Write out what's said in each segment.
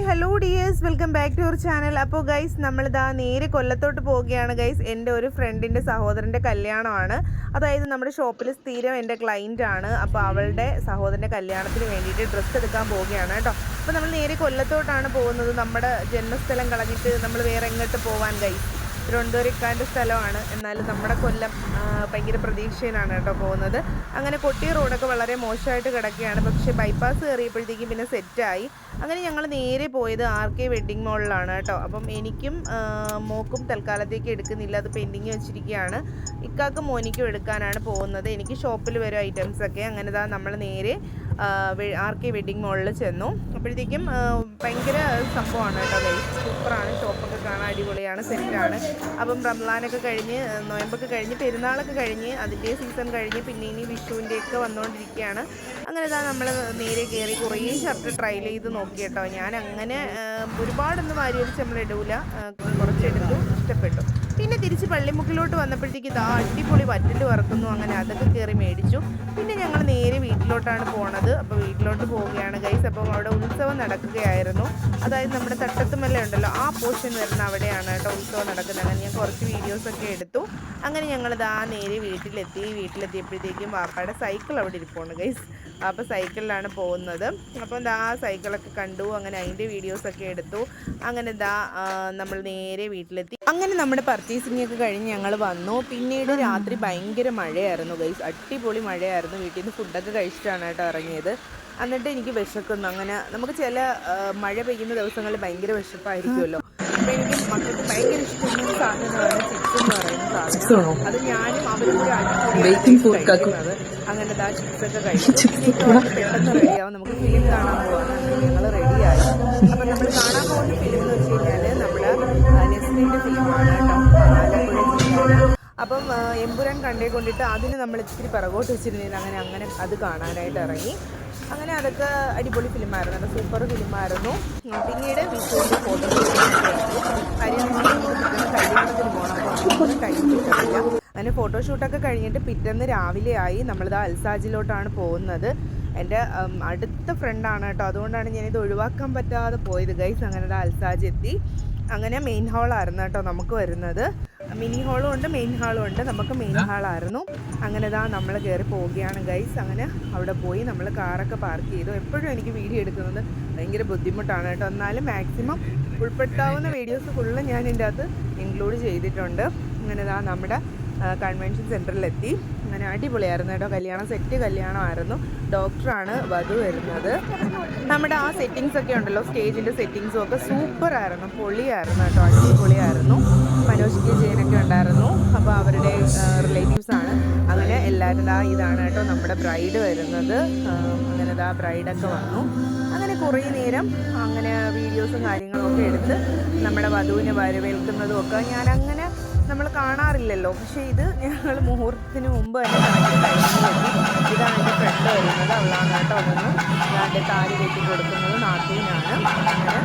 Hello dears, welcome back to our channel. അപ്പോൾ guys നമ്മളിതാ നേരെ കൊല്ലത്തോട്ട് പോവുകയാണ് ഗൈസ്. എൻ്റെ ഒരു ഫ്രണ്ടിൻ്റെ സഹോദരൻ്റെ കല്യാണമാണ്. അതായത് നമ്മുടെ ഷോപ്പിൽ സ്ഥിരം എൻ്റെ ക്ലൈൻ്റ് ആണ്. അപ്പോൾ അവളുടെ സഹോദരൻ്റെ കല്യാണത്തിന് വേണ്ടിയിട്ട് ഡ്രസ്സ് എടുക്കാൻ പോവുകയാണ് കേട്ടോ. അപ്പോൾ നമ്മൾ നേരെ കൊല്ലത്തോട്ടാണ് പോകുന്നത്. നമ്മുടെ ജന്മസ്ഥലം കളഞ്ഞിട്ട് നമ്മൾ വേറെ എങ്ങോട്ട് പോകാൻ ഗൈസ്. തിരുവനന്തപുരക്കാരൻ്റെ സ്ഥലമാണ്, എന്നാലും നമ്മുടെ കൊല്ലം ഭയങ്കര പ്രതീക്ഷയിലാണ് കേട്ടോ പോകുന്നത്. അങ്ങനെ കൊട്ടി റോഡൊക്കെ വളരെ മോശമായിട്ട് കിടക്കുകയാണ്. പക്ഷേ ബൈപ്പാസ് കയറിയപ്പോഴത്തേക്കും പിന്നെ സെറ്റായി. അങ്ങനെ ഞങ്ങൾ നേരെ പോയത് RK വെഡ്ഡിങ് മോളിലാണ് കേട്ടോ. അപ്പം എനിക്കും മോക്കും തൽക്കാലത്തേക്ക് എടുക്കുന്നില്ല, അത് പെൻഡിങ് വെച്ചിരിക്കുകയാണ്. ഇക്കാക്കും മോനിക്കും എടുക്കാനാണ് പോകുന്നത്. എനിക്ക് ഷോപ്പിൽ വരും ഐറ്റംസൊക്കെ. അങ്ങനെ നമ്മൾ നേരെ RK വെഡ്ഡിങ് മോളിൽ ചെന്നു. അപ്പോഴത്തേക്കും ഭയങ്കര സംഭവമാണ് കേട്ടോ ഗൈസ്. സൂപ്പറാണ്, ഷോപ്പൊക്കെ കാണാൻ അടിപൊളിയാണ്, സെറ്റാണ്. അപ്പം റംസാനൊക്കെ കഴിഞ്ഞ്, നോയമ്പൊക്കെ കഴിഞ്ഞ്, പെരുന്നാളൊക്കെ കഴിഞ്ഞ്, അതിൻ്റെ സീസൺ കഴിഞ്ഞ് പിന്നെ ഇനി വിഷുവിൻ്റെയൊക്കെ വന്നുകൊണ്ടിരിക്കുകയാണ്. അങ്ങനെ നമ്മൾ നേരെ കയറി കുറേ ഷർട്ട് ട്രയൽ ചെയ്ത് നോക്കി കേട്ടോ. ഞാൻ അങ്ങനെ ഒരുപാടൊന്നും വാരിയടിച്ച് നമ്മൾ ഇടൂല, കുറച്ചെടുത്തു, ഇഷ്ടപ്പെട്ടു. പിന്നെ തിരിച്ച് പള്ളിമുക്കിലോട്ട് വന്നപ്പോഴത്തേക്ക് ഇതാ അടിപൊളി വറ്റൽ വറക്കുന്നു. അങ്ങനെ അതൊക്കെ കയറി മേടിച്ചു. പിന്നെ ഞങ്ങൾ നേരെ വീട്ടിലോട്ടാണ് പോണത്. അപ്പോൾ വീട്ടിലോട്ട് പോവുകയാണ് ഗൈസ്. അപ്പം അവിടെ ഉത്സവം നടക്കുകയായിരുന്നു. അതായത് നമ്മുടെ തട്ടത്തുമല്ല ഉണ്ടല്ലോ, ആ പോർഷൻ വരുന്ന അവിടെയാണ് കേട്ടോ ഉത്സവം നടക്കുന്നത്. അങ്ങനെ ഞാൻ കുറച്ച് വീഡിയോസൊക്കെ എടുത്തു. അങ്ങനെ ഞങ്ങളിതാ നേരെ വീട്ടിലെത്തിയപ്പോഴത്തേക്കും വാപ്പയുടെ സൈക്കിൾ അവിടെ ഇരിപ്പുണ്ട് ഗൈസ്. അപ്പോൾ സൈക്കിളിലാണ് പോകുന്നത്. അപ്പം ആ സൈക്കിളൊക്കെ കണ്ടു. അങ്ങനെ അതിൻ്റെ വീഡിയോസൊക്കെ എടുത്തു. അങ്ങനെ നമ്മൾ നേരെ വീട്ടിലെത്തി. അങ്ങനെ നമ്മുടെ പർച്ചേസിംഗ് ഒക്കെ കഴിഞ്ഞ് ഞങ്ങൾ വന്നു. പിന്നീട് രാത്രി ഭയങ്കര മഴയായിരുന്നു ഗൈസ്, അടിപൊളി മഴയായിരുന്നു. വീട്ടിൽ നിന്ന് ഫുഡൊക്കെ കഴിച്ചിട്ടാണ് കേട്ടോ ഇറങ്ങിയത്. എന്നിട്ട് എനിക്ക് വിശക്കുന്നു. അങ്ങനെ നമുക്ക് ചില മഴ പെയ്യുന്ന ദിവസങ്ങളിൽ ഭയങ്കര വിശപ്പായിരിക്കുമല്ലോ. അപ്പോൾ എനിക്ക് മക്കൾക്ക് ഭയങ്കര ഇഷ്ടമുള്ള സാധനമാണ് ചിപ്സ് എന്ന് പറയുന്ന സാധനം. അത് ഞാനും അവരും കൂടി അടിപൊളിയാണ് കഴിക്കുന്നത്. അങ്ങനെ ചിപ്സൊക്കെ കഴിച്ചു. പെട്ടെന്ന് റെഡിയാവും, നമുക്ക് ഫിലിം കാണാൻ പോകാൻ ഞങ്ങൾ റെഡിയായി. അപ്പം നമ്മൾ കാണാൻ പോകുന്ന ഫിലിം എന്ന് വെച്ച് കഴിഞ്ഞാൽ നമ്മുടെ നെസ്ലിൻ്റെ ഫിലിമാണ് കേട്ടോ, ആലപ്പുഴ ജില്ലയാണ്. അപ്പം എമ്പുരാൻ കണ്ടേ കൊണ്ടിട്ട് അതിന് നമ്മൾ ഇത്തിരി പിറകോട്ട് വെച്ചിരുന്നില്ല. അങ്ങനെ അത് കാണാനായിട്ട് ഇറങ്ങി. അങ്ങനെ അതൊക്കെ അടിപൊളി ഫിലിമായിരുന്നു, അത് സൂപ്പർ ഫിലിമായിരുന്നു. പിന്നീട് വിഷുവിൻ്റെ കല്യാണത്തിന് പോകണം, അപ്പോൾ ടൈം കിട്ടത്തില്ല. അങ്ങനെ ഫോട്ടോഷൂട്ടൊക്കെ കഴിഞ്ഞിട്ട് പിറ്റേന്ന് രാവിലെയായി. നമ്മളിത് അൽസാജിലോട്ടാണ് പോകുന്നത്. എൻ്റെ അടുത്ത ഫ്രണ്ടാണ് കേട്ടോ, അതുകൊണ്ടാണ് ഞാനിത് ഒഴിവാക്കാൻ പറ്റാതെ പോയത് ഗൈസ്. അങ്ങനെ അൽസാജ് എത്തി. അങ്ങനെ മെയിൻ ഹാളായിരുന്നു കേട്ടോ നമുക്ക് വരുന്നത്. മിനി ഹാളും ഉണ്ട്, മെയിൻ ഹാളും ഉണ്ട്. നമുക്ക് മെയിൻ ഹാളായിരുന്നു. അങ്ങനെ നമ്മൾ കയറി പോവുകയാണ് ഗൈസ്. അങ്ങനെ അവിടെ പോയി നമ്മൾ കാറൊക്കെ പാർക്ക് ചെയ്തു. എപ്പോഴും എനിക്ക് വീഡിയോ എടുക്കുന്നത് ഭയങ്കര ബുദ്ധിമുട്ടാണ് കേട്ടോ, എന്നാലും മാക്സിമം ഉൾപ്പെട്ടാവുന്ന വീഡിയോസ് ഫുള്ള് ഞാൻ ഇതിൻ്റെ അകത്ത് ഇൻക്ലൂഡ് ചെയ്തിട്ടുണ്ട്. അങ്ങനെ നമ്മുടെ കൺവെൻഷൻ സെൻറ്ററിലെത്തി. അങ്ങനെ അടിപൊളിയായിരുന്നു കേട്ടോ, കല്യാണം സെറ്റ് കല്യാണമായിരുന്നു. ഡോക്ടറാണ് വധു വരുന്നത്. നമ്മുടെ ആ സെറ്റിങ്സ് ഒക്കെ ഉണ്ടല്ലോ, സ്റ്റേജിൻ്റെ സെറ്റിങ്സും ഒക്കെ സൂപ്പറായിരുന്നു, പൊളിയായിരുന്നു കേട്ടോ, അടിപൊളിയായിരുന്നു. മനോജ് കെ ജയനൊക്കെ ഉണ്ടായിരുന്നു. അപ്പോൾ അവരുടെ റിലേറ്റീവ്സാണ്. അങ്ങനെ എല്ലാവരും ഇതാണ് കേട്ടോ നമ്മുടെ ബ്രൈഡ് വരുന്നത്. അങ്ങനെ ബ്രൈഡൊക്കെ വന്നു. അങ്ങനെ കുറേ നേരം അങ്ങനെ വീഡിയോസും കാര്യങ്ങളും ഒക്കെ എടുത്ത് നമ്മുടെ വധുവിനെ വരവേൽക്കുന്നതും ഒക്കെ ഞാനങ്ങനെ നമ്മൾ കാണാറില്ലല്ലോ. പക്ഷേ ഇത് ഞങ്ങൾ മുഹൂർത്തത്തിന് മുമ്പ് തന്നെ ഇതാണ് എൻ്റെ ഫ്രണ്ട് വരുന്നത്, അവളാണ് കേട്ടോ. അതൊന്നും ഞാൻ്റെ താലി കെട്ടി കൊടുക്കുന്നത് നാത്തൂനാണ്. അങ്ങനെ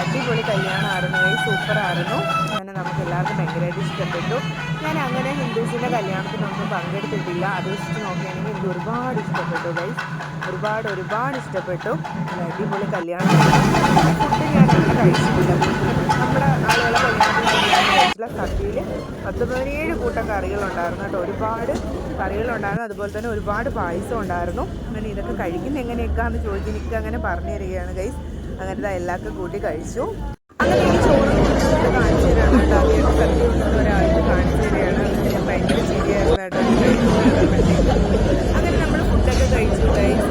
അടിപൊളി കല്യാണമായിരുന്നു, സൂപ്പറായിരുന്നു. അങ്ങനെ നമുക്ക് എല്ലാവർക്കും ഭയങ്കരമായിട്ട് ഇഷ്ടപ്പെട്ടു. ഞാൻ അങ്ങനെ ഹിന്ദുസിൻ്റെ കല്യാണത്തിനൊന്നും പങ്കെടുത്തിട്ടില്ല. അത് വെച്ചിട്ട് നോക്കുകയാണെങ്കിൽ എനിക്ക് ഒരുപാട് ഇഷ്ടപ്പെട്ടു ഗൈസ്, ഒരുപാട് ഇഷ്ടപ്പെട്ടു. അടിപൊളി കല്യാണമായിരുന്നു. ഫുഡ് ഞാൻ അങ്ങനെ കഴിച്ചിട്ടില്ല. നമ്മുടെ ആളുകളെ കല്യാണത്തിന് സദ്യയിൽ 17 കൂട്ടം കറികളുണ്ടായിരുന്നു കേട്ടോ, ഒരുപാട് കറികളുണ്ടായിരുന്നു. അതുപോലെ തന്നെ ഒരുപാട് പായസം ഉണ്ടായിരുന്നു. അങ്ങനെ ഇതൊക്കെ കഴിക്കുന്ന എങ്ങനെയൊക്കെയാണെന്ന് ചോദിച്ച് എനിക്ക് അങ്ങനെ പറഞ്ഞു തരികയാണ് ഗൈസ്. അങ്ങനെ എല്ലാവർക്കും കൂട്ടി കഴിച്ചു. അങ്ങനെ എനിക്ക് ചോറ് കാണിച്ചു തരാണ് കേട്ടോ, ആദ്യമായിട്ട് സദ്യ ഒരാൾക്ക് കാണിച്ചു തരികയാണ്. ഭയങ്കര ശരിയായിരുന്നു കേട്ടോ. അങ്ങനെ നമ്മൾ ഫുഡൊക്കെ കഴിച്ചു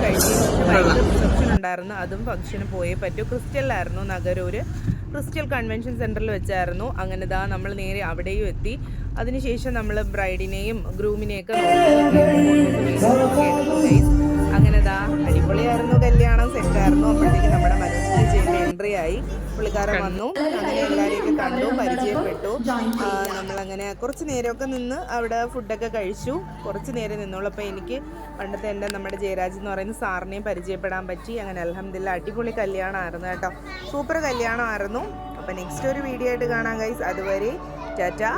ഗൈസ്. ഭയങ്കര റിസപ്ഷൻ ഉണ്ടായിരുന്നു, അതും ഫംഗ്ഷന് പോയേ പറ്റൂ. ക്രിസ്റ്റലിലായിരുന്നു, നഗരൂര് ക്രിസ്റ്റൽ കൺവെൻഷൻ സെൻറ്ററിൽ വെച്ചായിരുന്നു. അങ്ങനെ നമ്മൾ നേരെ അവിടെയും എത്തി. അതിനുശേഷം നമ്മൾ ബ്രൈഡിനെയും ഗ്രൂമിനെയൊക്കെ അങ്ങനെ അടിപൊളിയായിരുന്നു, കല്യാണം സെറ്റായിരുന്നു. അപ്പോഴത്തേക്കും നമ്മുടെ മനസ്സിൽ ചെയ്യുന്ന എൻട്രി ആയി. പുള്ളിക്കാരൻ വന്നു. അങ്ങനെ എല്ലാവരെയൊക്കെ കണ്ടു, പരിചയപ്പെട്ടു. നമ്മളങ്ങനെ കുറച്ച് നേരമൊക്കെ നിന്ന് അവിടെ ഫുഡൊക്കെ കഴിച്ചു. കുറച്ച് നേരം നിന്നുള്ളൂ. അപ്പോൾ എനിക്ക് പണ്ടത്തെ നമ്മുടെ ജയരാജ് എന്ന് പറയുന്ന സാറിനെയും പരിചയപ്പെടാൻ പറ്റി. അങ്ങനെ അൽഹംദുലില്ലാ അടിപൊളി കല്യാണമായിരുന്നു കേട്ടോ, സൂപ്പർ കല്യാണമായിരുന്നു. അപ്പോൾ നെക്സ്റ്റ് ഒരു വീഡിയോ ആയിട്ട് കാണാം ഗൈസ്. അതുവരെ ടാറ്റാ.